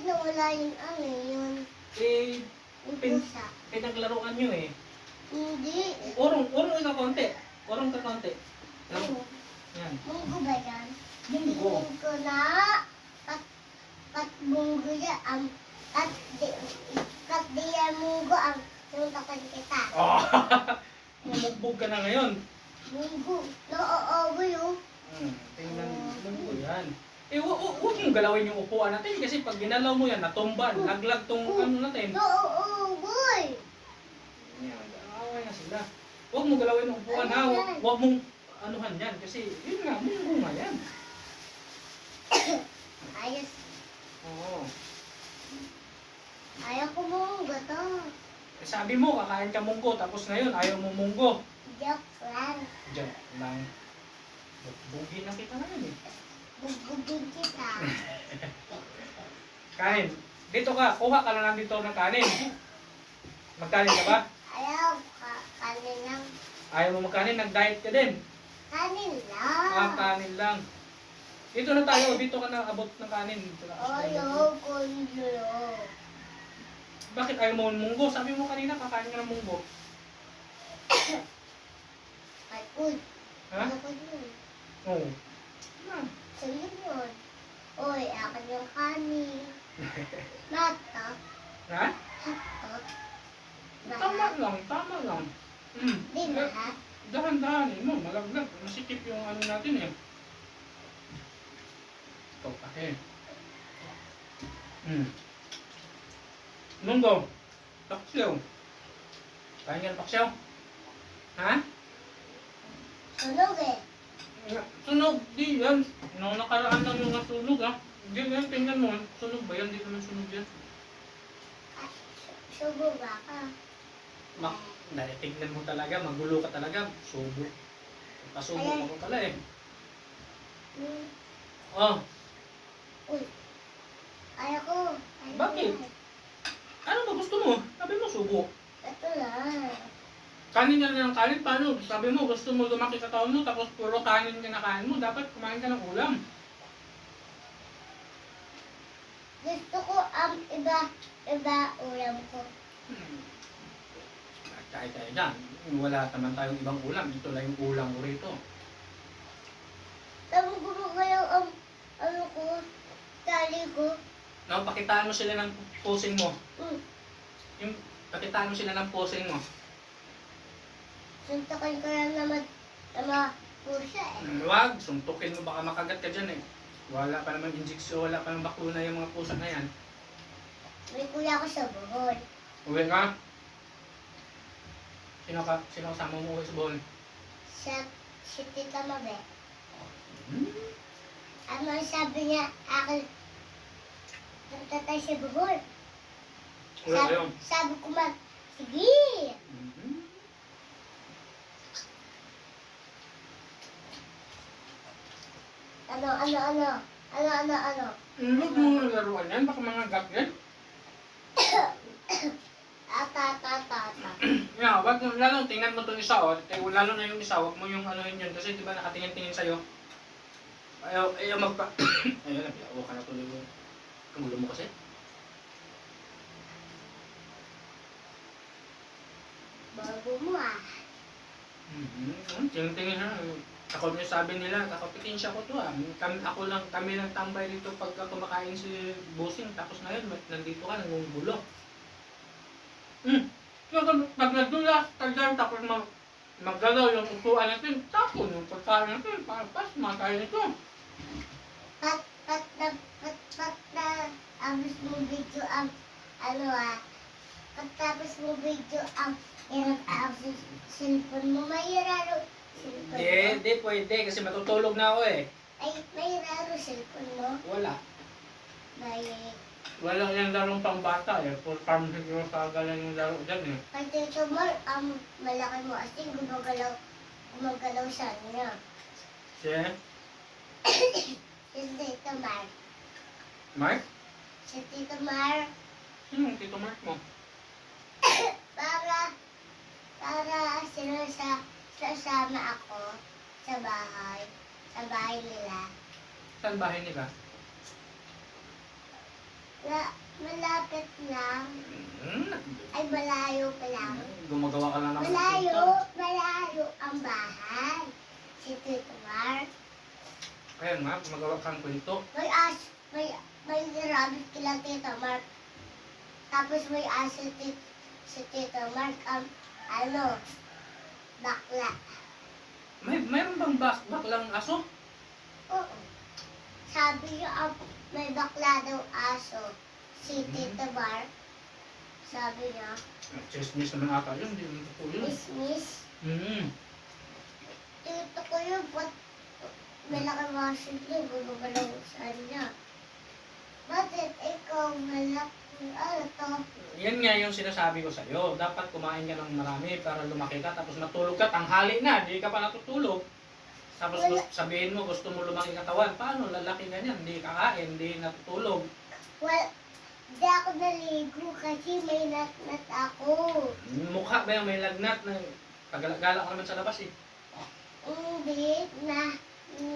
Bakit nawala yung ano yun? Eh, Yung pusa? pinaglaruan nyo eh. Hindi. Urong ka konti. Urong ka konti. Ano? Yan. Munggo ba yan? Munggo. Munggo na. Kat munggo yan. Kat di yan munggo ang suntakan kita. Oh, mumugbog ka na ngayon. Munggo. Nauobo yun. Tingnan mo yan. Eh, huwag mong galawin yung upuan natin kasi pag ginalaw mo yan, natumba, naglag tong ano natin. Nauobo. Yan, away na sila. Huwag mong galawin yung upuan ha. Huwag mong anuhan yan kasi yun nga, munggo nga yan. Ayos. Oo. Ayaw ko munggo to. Eh, sabi mo, kakain ka munggo, tapos ngayon ayaw mo munggo. Joke lang. Diyan lang. Bugi na kita ngayon eh. Bugugin kita. Kanin. Dito ka, kuha ka na lang dito ng kanin. Magkanin ka ba? Ayaw kanin lang. Ayaw mo magkanin, nag-diet ka din. Kanin lang. Kanin lang. Dito na tayo, dito ka na abot ng kanin. Ayaw ko yun. Bakit ayaw mo ng munggo? Sabi mo kanina, kakain ka ng munggo. Ay, uy. Ha? Ano ko yun? Oo. Sa'yo yun. Uy, akin yung kanin. Mata. Ha? Hito. Tama lang, tama lang. Di lahat. Dahan-dahanin mo, malaglag. Masikip yung ano natin eh. Ito pa eh. Munggo. Paksiw. Kain ka ng paksiw? Ha? Sunog eh. Sunog, di yan. Nung nakaraan lang yung nasunog ah. Hindi yan, tingnan mo. Sunog ba yan? Di naman sunog yan. Subo ba ka? Dahil tingnan mo talaga, magulo ka talaga. Subo. Pasubo ako pala eh. Oh, Uy. Ayaw ko. Bakit? ano ba gusto mo? Sabi mo subo. Ito lang. Kanin ka na ng kanin, paano? Sabi mo gusto mo lumaki katawan mo, tapos puro kanin ka na kain mo. Dapat kumain ka ng ulam. Gusto ko iba ulam ko. Kahit tayo dyan. Wala naman tayong ibang ulam. Ito lang yung ulam ko rito. Tama ko kayo ano ko, tali ko. No, pakitaan mo sila ng posing mo. Mm. Pakitaan mo sila ng posing mo. Suntakan ko lang naman pusa eh. Huwag, suntukin mo, baka makagat ka dyan eh. Wala pa naman injection, wala pa naman bakuna yung mga pusa na yan. May kuya ko sa buhol. Uwi ka? Sino kasama mo uwi sa buhol? Si Tita Mabe. Ano ang sabi niya, akin, punta tayo sa buhol. Wala kayo. Sabi ko sige. Ano? Huwag mo laruan yan, baka mga gat yan. Ata. Yeah, wag mo, lalo tingnan mo itong isa oh. Lalo na yung isa, wag mo yung anuhin yun. Kasi di ba nakatingin-tingin sa'yo. Ayaw magpa... Ayun na, pinakawa ka na tuloy mo. Kamulo mo kasi. Bago mo ah. Tingin-tingin ha. Ako yung sabi nila, kakapitinsya ko to ah. Kami lang tambay dito pagka kumakain si Bossing. Tapos ngayon, nandito ka, nangungulo. Pag nadulas, tagal, tapos maggalaw yung upuan natin, tapon yung pagkain natin, para pas, makain ito. Pat na, abis mo video ang, pagtapos mo video ang, abis cellphone mo, may raro cellphone mo. Hindi pwede, kasi matutulog na ako eh. Ay, may raro cellphone mo. Wala. May, Wala yung larong pang bata eh. Full farm siguro sa galang yung laro dyan eh. kay Tito Mar, malaki mo kasi gumagalaw siya niya. Si? Si Tito Mar. Mark? Si Tito Mar, Sino yung Tito Mark mo? para sasama ako sa bahay nila. Saan bahay nila? Malapit lang. Hmm, Ay, malayo pa lang. gumagawa ka lang ng Malayo ang bahay. Si Tito Mar. Kaya nga, gumagawa ka ng kwento. May rabbit kila Tito Mark. Tapos may aso si Tito Mark. Bakla. Mayroon bang baklang aso? Oo. Sabi niya, may bakla daw aso. Si Mhm. Tito Mark. Sabi niya, Chismis naman ata yun, hindi naman totoo yun. Miss. Hmm. Tito ko yun, ba't malaki masin niya, gumagalaw saan niya. Bakit ikaw malaki, to? Yan nga yung sinasabi ko sa'yo. Dapat kumain ka ng marami para lumaki ka. Tapos matulog ka, tanghali na, di ka pa natutulog. Tapos sabihin mo, gusto mo lumaki katawan. Paano? Lalaki ka niyan, hindi kakain, hindi natutulog. Well, di ako naligo kasi may natnat ako. Mukha ba yung may lagnat na pagala ka naman sa labas eh? Hindi,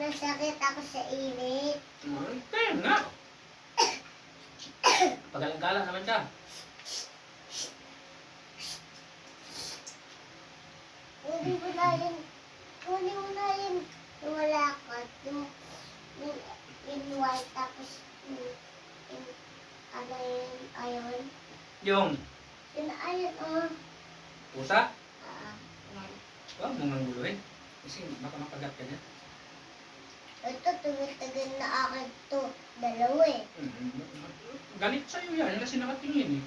nasakit ako sa init. Kaya nga. Pagala naman ka. Kunin mo na yun, wala ka, yung white, tapos ano yun, ayun. Yung Yun, ayun, pusa, yan. huwag mong nanguluhin. Kasi baka makagat ka niya. Ito, tumitagal na akin to, dalawa eh. Galit sa'yo yan kasi nakatingin eh.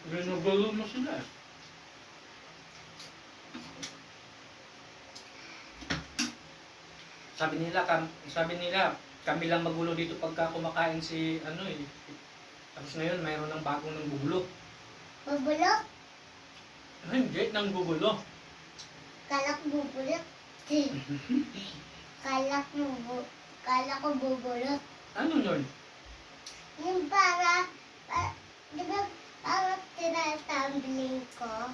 Ginugulo mo sila. Sabi nila, kami lang magulo dito pagka kumakain si ano eh. Tapos ngayon, mayroon ng bagong nang gugulo. Bubulok? Hindi, nang gugulo. Kalak bubulok. Kala ko bubulok. Ano yun? Yung di ba parang tinatumbling ko?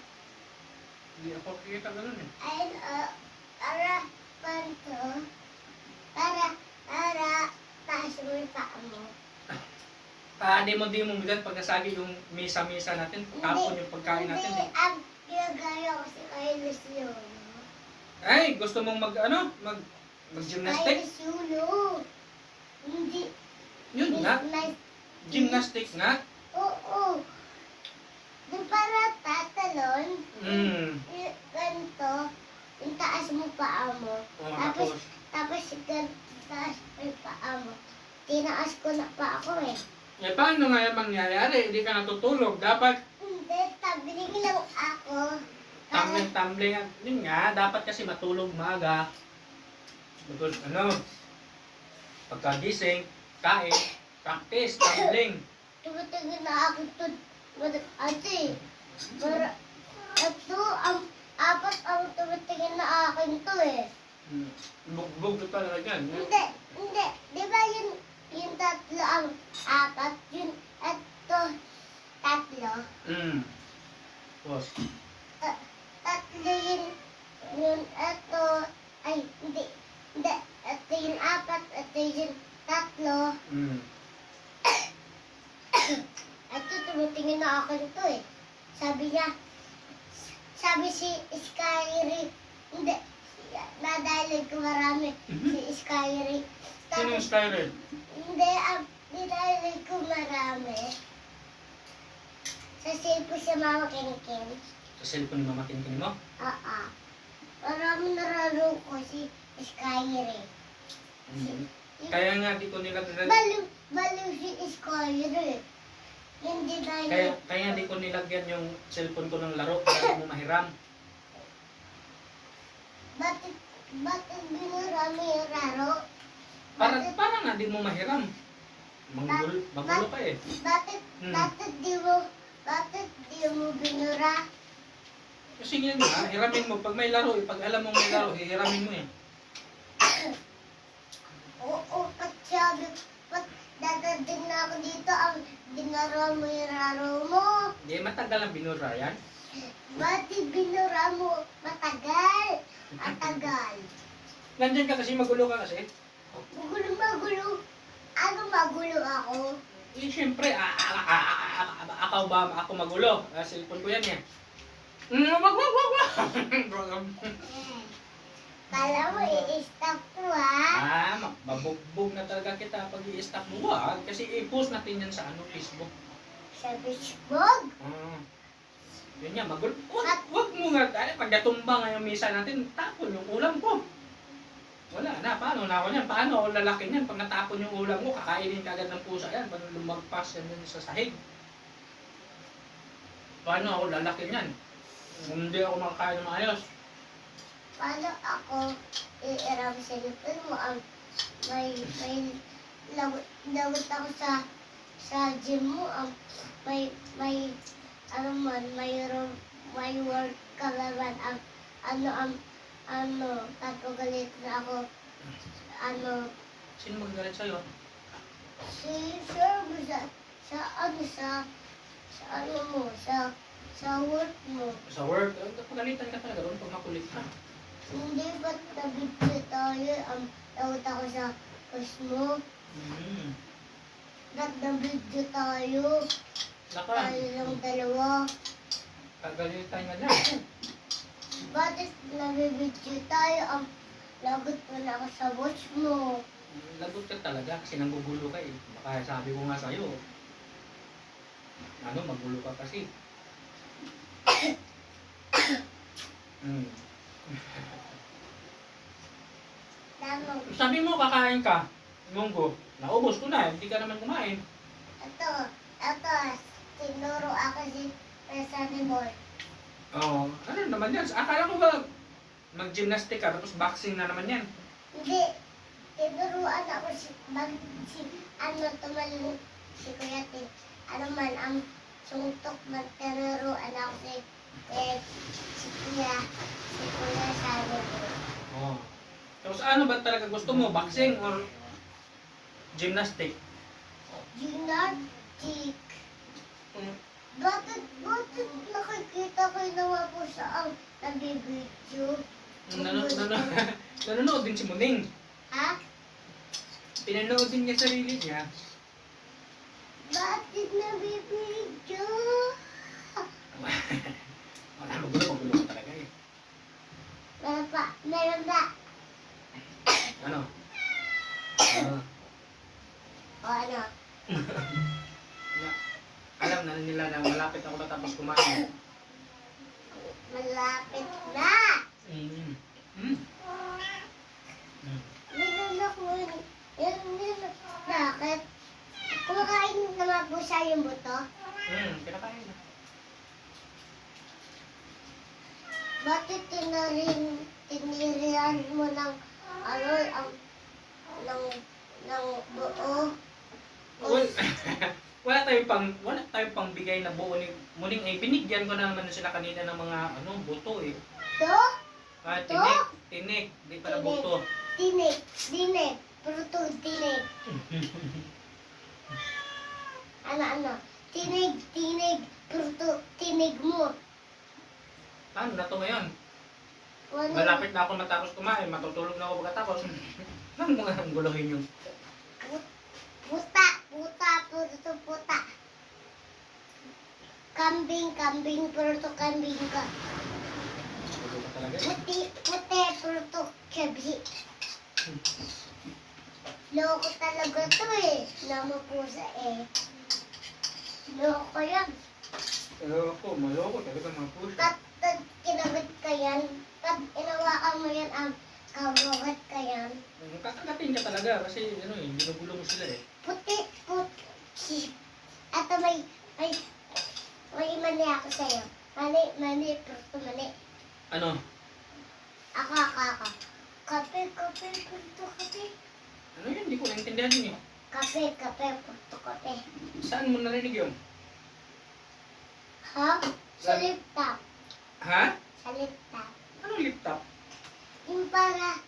Hindi ako kikita ganun eh. Ayun, para panto. Para taas mo yung paa mo. Di mo bigan pag nasagi yung misa-misa natin, tapon yung pagkain natin Hindi, eh. ang ginagaya ko si Kay Luciano. Ay, gusto mong mag Kay gymnastic? Luciano. Hindi. Yun nga, gymnastic nga. Oo. Yung para tatalon. Ganito. Yung taas mo paa mo. Oh, Tapos taas yung paa mo. Tinaas ko na pa ako eh. Eh, paano nga yung mangyayari? Hindi ka natutulog. Dapat Hindi, tabling lang ako. tumbling. Yun nga, dapat kasi matulog maaga. Because pagkagising, kain, practice, tumbling. Tumatingin na ako to. Ate, para, apat ang tumatingin na akin to eh. Bugbog ka talaga yan. Hindi. Di ba yung tatlo ang apat? Ito, tatlo. Boss. Tatlo yun, ito, ay, hindi. Ito yung apat, ito yung tatlo. Ito, tumitingin na akin to eh. Sabi si Skyri, hindi, nadalag ko marami, si Skyri. Sino yung Skyrim? Hindi, nadalag ko marami. Sa silpo si Mama Kinikin. Sa cellphone ni Mama Kinkin mo? Marami nararo ko si Skyri. Kaya nga di ko nilagyan. Baliw si Skyri. Hindi tayo. Kaya di ko nilagyan yung cellphone ko ng laro para mo mahiram. Bakit binurami yung laro? Para nga di mo mahiram. Magulo pa eh. Bakit di mo binura? Kasi yan nga, hiramin mo. Pag may laro, pag alam mong may laro, hihiramin mo eh. Oo, sabi, dadating na ako dito, ang binura mo yung laro mo. Hindi, matagal ang binura yan. Bakit binura mo? Matagal. Matagal. Nandyan ka kasi, magulo ka kasi. Magulo. Ano magulo ako? Eh, siyempre, akaw ba ako magulo? Cellphone ko yan eh. Wag. Kala mo i-stop ko ha? Mabugbog na talaga kita pag i-stop mo. Wag, kasi i-post natin yan sa Facebook. Sa Facebook? Yun yan, magulo. Wag mo nga, pag natumba nga yung misa natin, tapon yung ulam ko. Wala na, paano na ako yan? Paano ako lalaki niyan? Pag natapon yung ulam ko, kakainin ka agad ng pusa yan. Paano lumagpas yan sa sahig? Paano ako lalaki niyan? Kung hindi ako makakain ng maayos. Paano ako i-iram sa lupin mo? May lawit ako sa gym mo. May work ka naman. Tatagalit na ako. Sino magagalit sa'yo? Si Sir, sa work mo. Sa work? Pagalitan ka talaga doon pag makulit ka. Hindi ba't nabigyo tayo? Tawag ako sa post mo. Ba't nabigyo tayo? Naka, Tayo lang dalawa. pagalitan ka na. Bakit nabibidyo tayo? Lagot mo na ako sa watch mo. Lagot ka talaga kasi nanggugulo ka eh. Baka sabi ko nga sa'yo. Magulo ka kasi. Tama. Sabi mo kakain ka. Munggo. Naubos ko na. Hindi ka naman kumain. Ito. Tinuro ako si Sunny Boy. Oo. Ano naman yan? Akala ko ba mag-gymnastic ka tapos boxing na naman yan? Hindi. Tinuruan ako tumalong si Kuya Tin. Ang sungtok man tinuruan ako si Kuya Sunny Boy. Oo. Tapos ano ba talaga gusto mo? Boxing or gymnastic? Gymnastic. Bakit nakikita ko yung nawa po sa nabibidyo? Nanonood din si Muning. Ha? Pinanood din niya sarili niya. Bakit nabibidyo? Magulo ka talaga eh. Meron ba? Ano? O ano? Alam na nila na malapit ako natapos kumain. Malapit na! Meron ako bakit? Kumakain naman po siya yung buto? Pinakain na. Bakit tinirihan mo ng buo? Wala tayong pang bigay na buo ni Muning ay binigyan ko na naman sila kanina ng mga buto eh. To? Tinik, di pala buto. Tinig. Pruto, tinig. Ano? Tinig. Pruto, tinig mo. Paano na to ngayon? Ano? Malapit na ako matapos kumain, matutulog na ako pagkatapos. Ano mga ang guluhin yung Puta. Kambing, pruto, kambing ka. gulo ka talaga eh. Puti, pruto, kabi. Loko talaga to eh. Namapusa eh. Loko yan. Maloko talaga mga pusa. Kat kinagat ka yan. Kat inawakan mo yan ang kawagat ka yan. Kakagatin ka talaga kasi ginugulo mo sila eh. Puti. Ato may mani ako sa'yo. Mani, pruto, mani. Ano? Ako. Kape, pruto, kape. Ano yun? Hindi ko naintindihan yun eh. Kape, pruto, kape. Saan mo narinig yun? Ha? Sa laptop. Ha? Sa laptop. Anong laptop? Yung para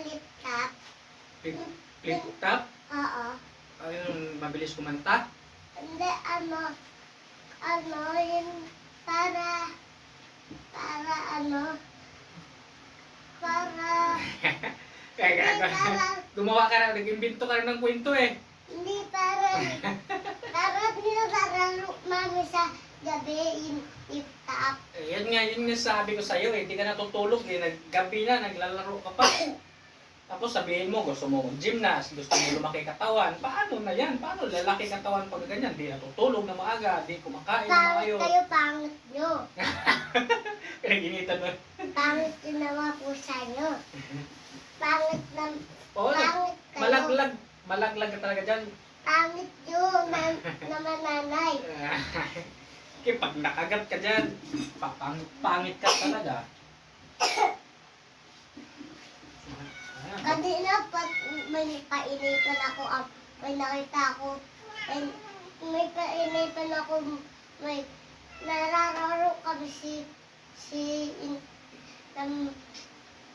laptop. Laptop? Oo. Yung mabilis kumanta? Hindi, yung para Kaya Hindi parang, gumawa ka na, nag-imbento ka rin ng kwento eh. hindi parang, parang nilalaro mami sa gabi, yung tap. Yun nga sabi ko sa'yo eh, hindi ka natutulog eh, naggabi na, naglalaro ka pa. Tapos sabihin mo, gusto mo gymnast, gusto mo lumaki katawan, paano na yan? Paano lalaki katawan pag ganyan? Di natutulog na maaga, di kumakain na Pangit maayos. kayo, pangit nyo. Pinaginitan mo. Pangit yung mga pusa nyo. Pangit na, Oo, pangit kayo. malaglag ka talaga dyan. Pangit yun na mananay. Kaya pag nakagat ka dyan, pangit ka talaga. Kanina pag may painitan ako, may nakita ako, may painitan ako, may narararo kami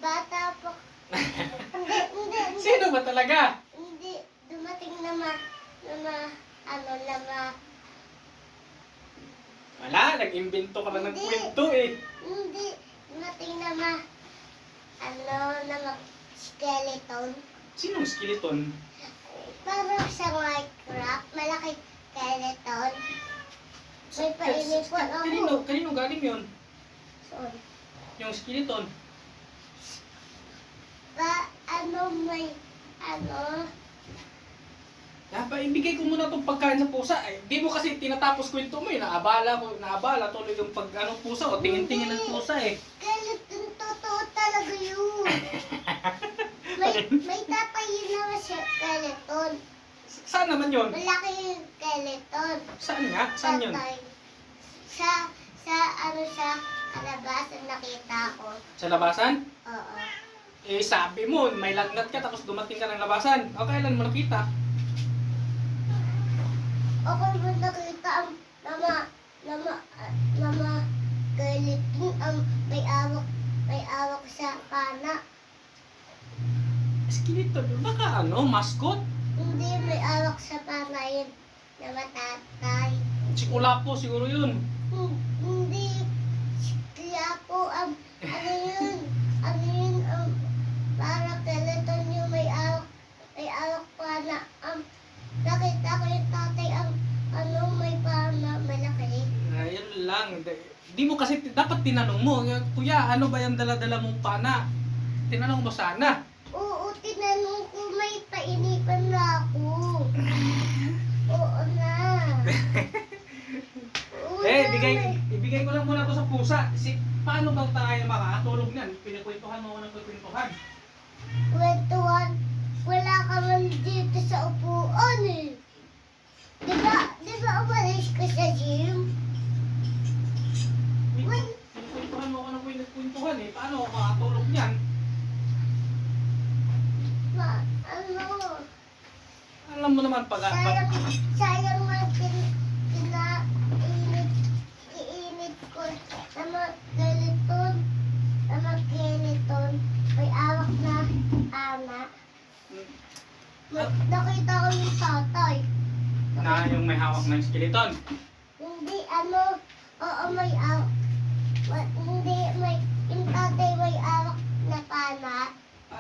bata pa. Hindi, Sino ba talaga? hindi, dumating na Wala, nag-imbento ka lang ng Hindi. kwento eh. hindi, dumating na skeleton. Sinong skeleton? Parang sa Minecraft, malaki skeleton. May painipan ako. Kanino galing yun? Sorry. Yung skeleton. May, Dapat ibigay ko muna itong pagkain sa pusa. Eh, di mo kasi tinatapos kwento mo eh. Naabala tuloy yung pusa o tingin-tingin ng pusa eh. skeleton, totoo talaga yun. may tatay yun naman siya, skeleton. Saan naman yun? Malaki yung skeleton. Saan nga? Saan yun? Tatay. Sa kalabasan nakita ko. Sa labasan? Oo. Eh sabi mo, may lagnat ka tapos dumating ka ng labasan. O kailan mo nakita? Ako naman nakita ang skeleton ang may awak sa pana. Skeleton? Baka mascot? Hindi may awak sa pana yun na matatay. Si Kulapo siguro yun. Hindi. Kaya po ang para skeleton yung may awak pana. Nakita ko yung tatay may pana malaki. Ayun lang. Di mo kasi dapat tinanong mo, Kuya, ano ba yung dala-dala mong pana? Tinanong mo sana. Oo, tinanong ko may painipan na ako. Oo na. Oo Ibigay ko lang muna to sa pusa. Paano ba tayo makakatulog niyan? Pinakwentuhan mo ako ng kwentuhan. Kwentuhan. Wala ka man dito sa upuan eh. Di ba umalis ka sa gym? Pinakwentuhan mo ako ng kwentuhan eh. Paano ako makakatulog niyan? Alam mo naman Sayang nga iinit ko na mag-skeleton. May awak na anak. Nakita ko yung tatay. na yung may hawak ng skeleton. Hindi, oo may awak. Hindi, yung tatay may awak na pana.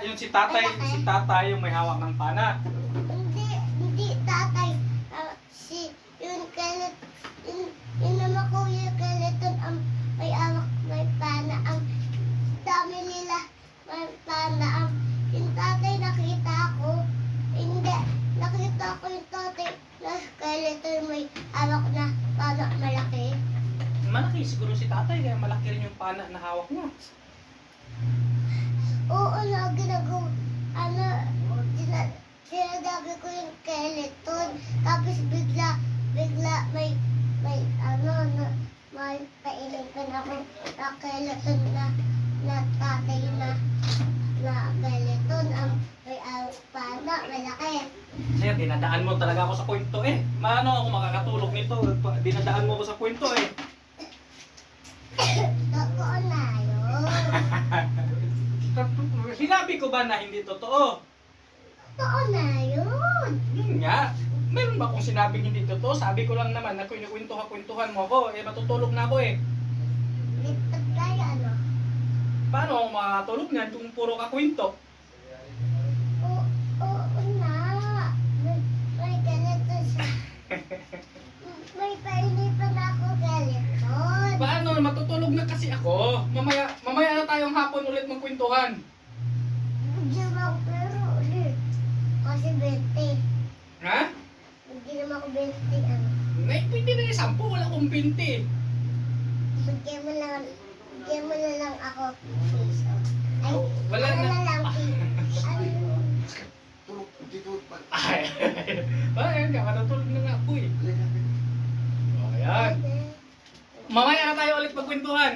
Yung si tatay yung may hawak ng pana. Hindi tatay. Yung naman ko yung skeleton ang may awak, may pana. Ang dami nila may pana. Yung tatay nakita ko. Hindi, nakita ko yung tatay na skeleton may awak na pana malaki. Malaki siguro si tatay kaya malaki rin yung pana na hawak niya. Oo, ginagawa. Dinadagi ko yung skeleton. Tapos bigla may painipan ako na skeleton na tatay na skeleton ang may pana, malaki. Sir, dinadaan mo talaga ako sa kwento eh. Maano ako makakatulog nito? Dinadaan mo ako sa kwento eh. Totoo na yun. Sinabi ko ba na hindi totoo? Totoo na yun. Yun nga. Meron ba akong sinabing hindi totoo? Sabi ko lang naman na kwentuhan mo ako. Eh, matutulog na ako eh. Lipat kaya ano? Paano ako makakatulog niyan kung puro ka kwento? na kasi ako. Mamaya na tayong hapon ulit magkwentuhan. Bigyan mo ako pero ulit. Kasi 20. Ha? Bigyan mo ako 20 ano. Pwede na yung 10, wala akong 20. Bigyan mo na lang ako piso. Ay, Wala ano na. na lang piso. Tulog, dito, Ay, ayan ka, matutulog na nga ako eh. O, ayan. Mamaya na tayo ulit magkwentuhan.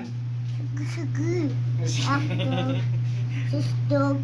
Sige. Ako. Sis dog.